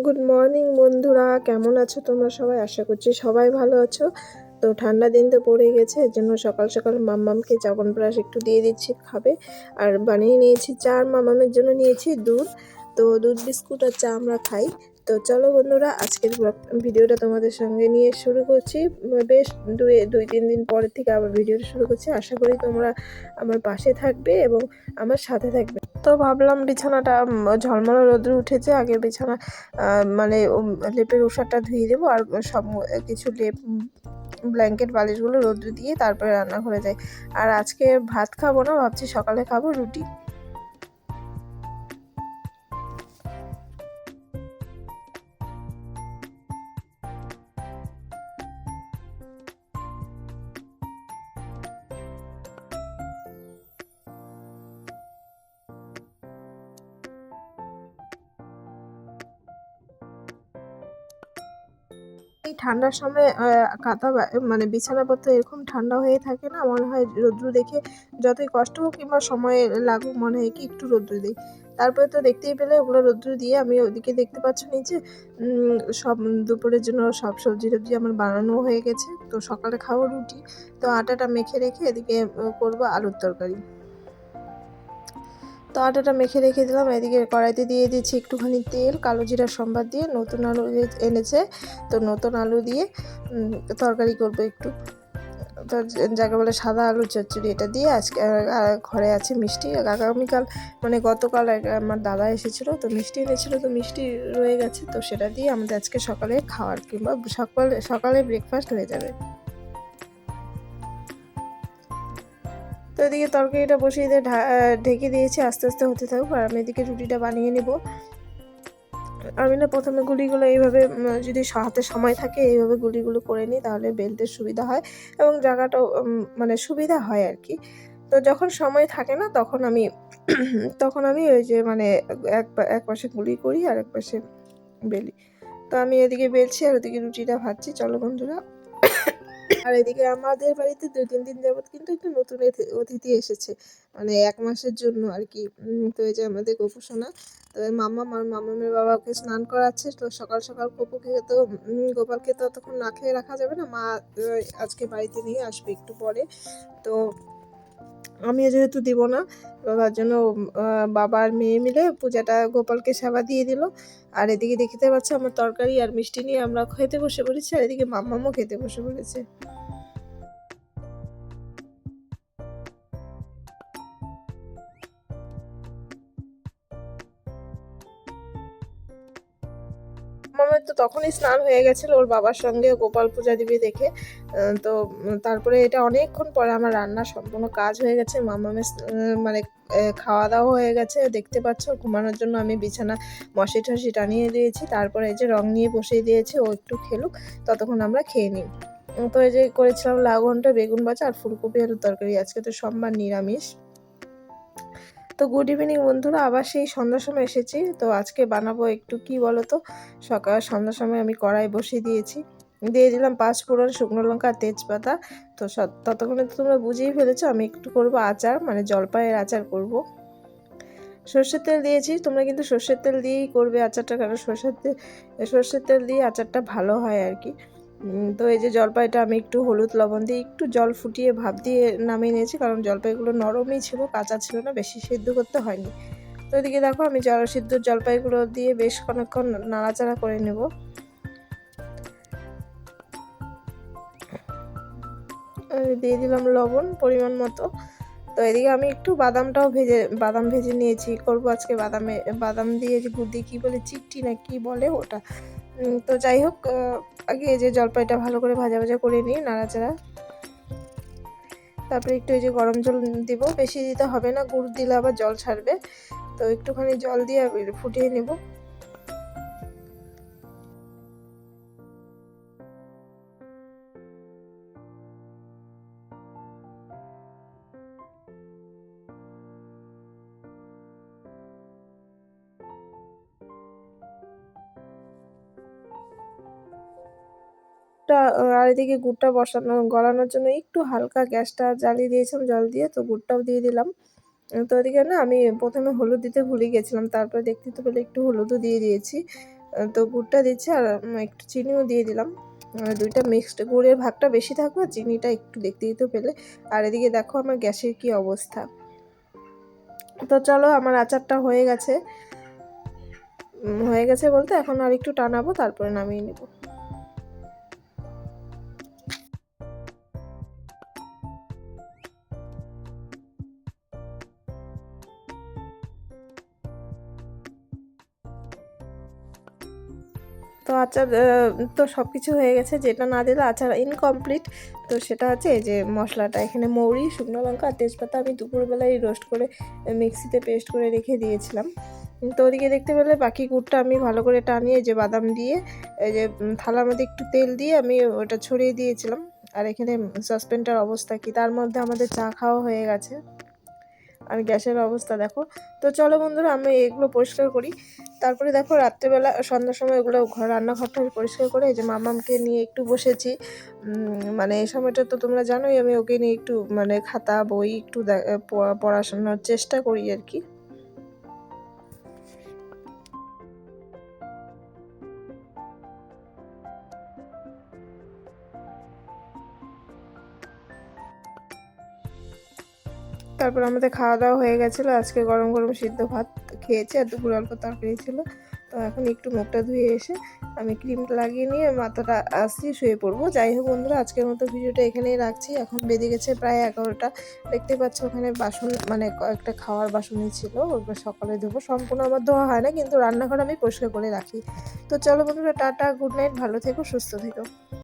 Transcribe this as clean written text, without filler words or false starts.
Good morning বন্ধুরা, কেমন আছো তোমরা সবাই? আশা করছি সবাই ভালো আছো। তো ঠান্ডা দিন তো পড়ে গেছে, এর জন্য সকাল সকাল মাম্মামকে চ্যবনপ্রাশ একটু দিয়ে দিচ্ছি খাবে। আর বানিয়ে নিয়েছি চা, আর মাম্মামের জন্য নিয়েছি দুধ। তো দুধ বিস্কুট আর চা আমরা খাই। তো চলো বন্ধুরা, আজকের ভিডিওটা তোমাদের সঙ্গে নিয়ে শুরু করছি। বেশ দুই তিন দিন পরের থেকে আবার ভিডিওটা শুরু করছি। আশা করি তোমরা আমার পাশে থাকবে এবং আমার সাথে থাকবে। তো ভাবলাম বিছানাটা ঝলমলে রোদ্রে উঠেছে, আগে বিছানা মানে লেপের ওষারটা ধুয়ে দেবো, আর সব কিছু লেপ ব্ল্যাঙ্কেট বালিশগুলো রোদ্রে দিয়ে তারপরে রান্নাঘরে যাই। আর আজকে ভাত খাবো না, ভাবছি সকালে খাবো রুটি। এই ঠান্ডার সময় কাঁথা মানে বিছানাপত্র এরকম ঠান্ডা হয়ে থাকে না, মনে হয় রৌদ্র দেখে যতই কষ্ট হোক কিংবা সময় লাগুক, মনে হয় কি একটু রৌদ্র দিই। তারপরে তো দেখতেই পেলে ওগুলো রৌদ্র দিয়ে আমি ওদিকে দেখতে পাচ্ছ নিচে সব দুপুরের জন্য সব সবজি টবজি আমার বানানো হয়ে গেছে। তো সকালে খাবো রুটি। তো আটাটা মেখে রেখে এদিকে করবো আলুর তরকারি। তো আটাটা মেখে রেখে দিলাম, এদিকে কড়াইতে দিয়ে দিচ্ছি একটুখানি তেল, কালো জিরা সম্বাদ দিয়ে, নতুন আলু এনেছে তো নতুন আলু দিয়ে তরকারি করবো একটু। তো যাকে বলে সাদা আলুর চচ্চড়ি, এটা দিয়ে আজকে ঘরে আছে মিষ্টি। আগামীকাল মানে গতকাল আমার দাদা এসেছিলো, তো মিষ্টি এনেছিলো, তো মিষ্টি রয়ে গেছে, তো সেটা দিয়ে আমাদের আজকে সকালে খাওয়ার কিংবা সকালে ব্রেকফাস্ট হয়ে যাবে। তো এদিকে তরকারিটা বসিয়ে দিয়ে ঢেকে দিয়েছি, আস্তে আস্তে হতে থাকুক, আর আমি এদিকে রুটিটা বানিয়ে নেব। আমি না প্রথমে গুলিগুলো এইভাবে যদি হাতে সময় থাকে এইভাবে গুলিগুলো করে নিই, তাহলে বেলতে সুবিধা হয় এবং জায়গাটাও মানে সুবিধা হয় আর কি। তো যখন সময় থাকে না তখন আমি ওই যে মানে এক পাশে গুলি করি আর এক পাশে বেলি। তো আমি এদিকে বেলছি আর ওদিকে রুটিটা ভাজছি। চলো বন্ধুরা। আর এদিকে আমাদের বাড়িতে 2-3 দিন যাবত কিন্তু একটু নতুন অতিথি এসেছে, মানে 1 মাসের জন্য আর কি। তো এই যে আমাদের গোপু সোনা। তো মামামের বাবাকে স্নান করাচ্ছে। তো সকাল সকাল গোপালকে তো ততক্ষণ না খেয়ে রাখা যাবে না, মা আজকে বাড়িতে নিয়ে আসবে একটু পরে। তো আমি যেহেতু দিব না, তার জন্য বাবা আর মেয়ে মিলে পূজাটা গোপালকে সেবা দিয়ে দিল। আর এদিকে দেখতে পাচ্ছ আমার তরকারি আর মিষ্টি নিয়ে আমরা খেতে বসে পড়েছি, আর এদিকে মাম্মামও খেতে বসে পড়েছে। মামার তো তখনই স্নান হয়ে গেছিল ওর বাবার সঙ্গে গোপাল পূজা দিবে দেখে। তো তারপরে এটা অনেকক্ষণ পরে আমার রান্না সম্পূর্ণ কাজ হয়ে গেছে। মামামের মানে খাওয়া দাওয়া হয়ে গেছে, দেখতে পাচ্ছ। ঘুমানোর জন্য আমি বিছানা মশি টশি টানিয়ে দিয়েছি, তারপরে এই যে রং নিয়ে বসিয়ে দিয়েছি, ও একটু খেলুক, ততক্ষণ আমরা খেয়ে নিই। তো এই যে করেছিলাম লাউ ঘন্টা, বেগুন ভাজা আর ফুলকপি আলুর তরকারি। আজকে তো সোমবার, নিরামিষ। তো গুড ইভিনিং বন্ধুরা, আবার সেই সন্ধ্যার সময় এসেছি। তো আজকে বানাবো একটু কি বলো তো, সন্ধ্যার সময় আমি কড়াই বসিয়ে দিয়েছি, দিয়ে দিলাম 5 ফোড়ন, শুকনো লঙ্কা, তেজপাতা। তো ততক্ষণে তো তোমরা বুঝেই ফেলেছো আমি একটু করব আচার, মানে জলপাইয়ের আচার করব। সর্ষের তেল দিয়েছি, তোমরা কিন্তু সর্ষের তেল দিয়েই করবে আচারটা, কারণ সর্ষের তেল দিয়ে আচারটা ভালো হয় আর কি। তো এই যে জলপাইটা আমি একটু হলুদ লবণ দিয়ে একটু জল ফুটিয়ে ভাপ দিয়ে নামিয়ে নিয়েছি, কারণ জলপাইগুলো নরমই ছিল, কাঁচা ছিল না, বেশি সিদ্ধ করতে হয়নি। তো এদিকে দেখো আমি সিদ্ধ জলপাইগুলো দিয়ে বেশ অনেকক্ষণ নাড়াচাড়া করে নেব। দিয়ে দিলাম লবণ পরিমাণ মতো। তো এদিকে আমি একটু বাদাম ভেজে নিয়েছি, করবো আজকে বাদাম দিয়ে যে গুড় দিয়ে কী বলে, চিকটি না কি বলে ওটা। তো যাই হোক, আগে এই যে জলপাইটা ভালো করে ভাজা ভাজা করে নিই, নাড়াচাড়া। তারপরে একটু এই যে গরম জল দিব, বেশি দিতে হবে না, গুড় দিলে আবার জল ছাড়বে। তো একটুখানি জল দিয়ে ফুটিয়ে নেব। আর এদিকে গুড়টা গলানোর জন্য একটু হালকা গ্যাসটা জ্বালিয়ে দিয়েছিলাম জল দিয়ে, তো গুড়টাও দিয়ে দিলাম। তো এদিকে না আমি প্রথমে হলুদ দিতে ভুলে গেছিলাম, তারপরে দেখতে তো পেলে একটু হলুদও দিয়ে দিয়েছি। তো গুড়টা দিচ্ছি আর একটু চিনিও দিয়ে দিলাম। দুইটা মিক্সড, গুড়ের ভাগটা বেশি থাকবে, চিনিটা একটু দেখতে দিতে পেলে। আর এদিকে দেখো আমার গ্যাসের কি অবস্থা। তো চলো আমার আচারটা হয়ে গেছে, বলতে এখন আর একটু টানাবো, তারপরে নামিয়ে নেব। তো আচার তো সব কিছু হয়ে গেছে, যেটা না দিলে আচার ইনকমপ্লিট। তো সেটা হচ্ছে এই যে মশলাটা, এখানে মৌরি, শুকনো লঙ্কা আর তেজপাতা আমি দুপুরবেলায় রোস্ট করে মিক্সিতে পেস্ট করে রেখে দিয়েছিলাম। তো ওদিকে দেখতে পেলে বাকি গুড়টা আমি ভালো করে টানিয়ে যে বাদাম দিয়ে এই যে থালার মধ্যে একটু তেল দিয়ে আমি ওটা ছড়িয়ে দিয়েছিলাম। আর এখানে সসপ্যানটার অবস্থা কি, তার মধ্যে আমাদের চা খাওয়া হয়ে গেছে। আর গ্যাসের অবস্থা দেখো। তো চলো বন্ধুরা, আমি এগুলো পরিষ্কার করি। তারপরে দেখো রাত্রেবেলা সন্ধ্যার সময় এগুলো রান্নাঘরটা পরিষ্কার করে এই যে মামামকে নিয়ে একটু বসেছি। মানে এই সময়টা তো তোমরা জানোই আমি ওকে নিয়ে একটু মানে খাতা বই একটু পড়াশোনার চেষ্টা করি আর কি। তারপর আমাদের খাওয়া দাওয়া হয়ে গেছিলো, আজকে গরম গরম সিদ্ধ ভাত খেয়েছি আর দুপুর অল্প তরকারি ছিল। তো এখন একটু মুখটা ধুয়ে এসে আমি ক্রিমটা লাগিয়ে নিয়ে মাথাটা আসছি, শুয়ে পড়বো। যাই হোক বন্ধুরা, আজকের মতো ভিডিওটা এখানেই রাখছি। এখন বেজে গেছে প্রায় 11টা। দেখতে পাচ্ছ ওখানে বাসন, মানে কয়েকটা খাওয়ার বাসনই ছিল, ওগুলো সকালে ধোবো। সম্পূর্ণ আমার ধোয়া হয় না, কিন্তু রান্নাঘর আমি পরিষ্কার করে রাখি। তো চলো বন্ধুরা, টাটা, গুড নাইট, ভালো থেকো, সুস্থ থেকো।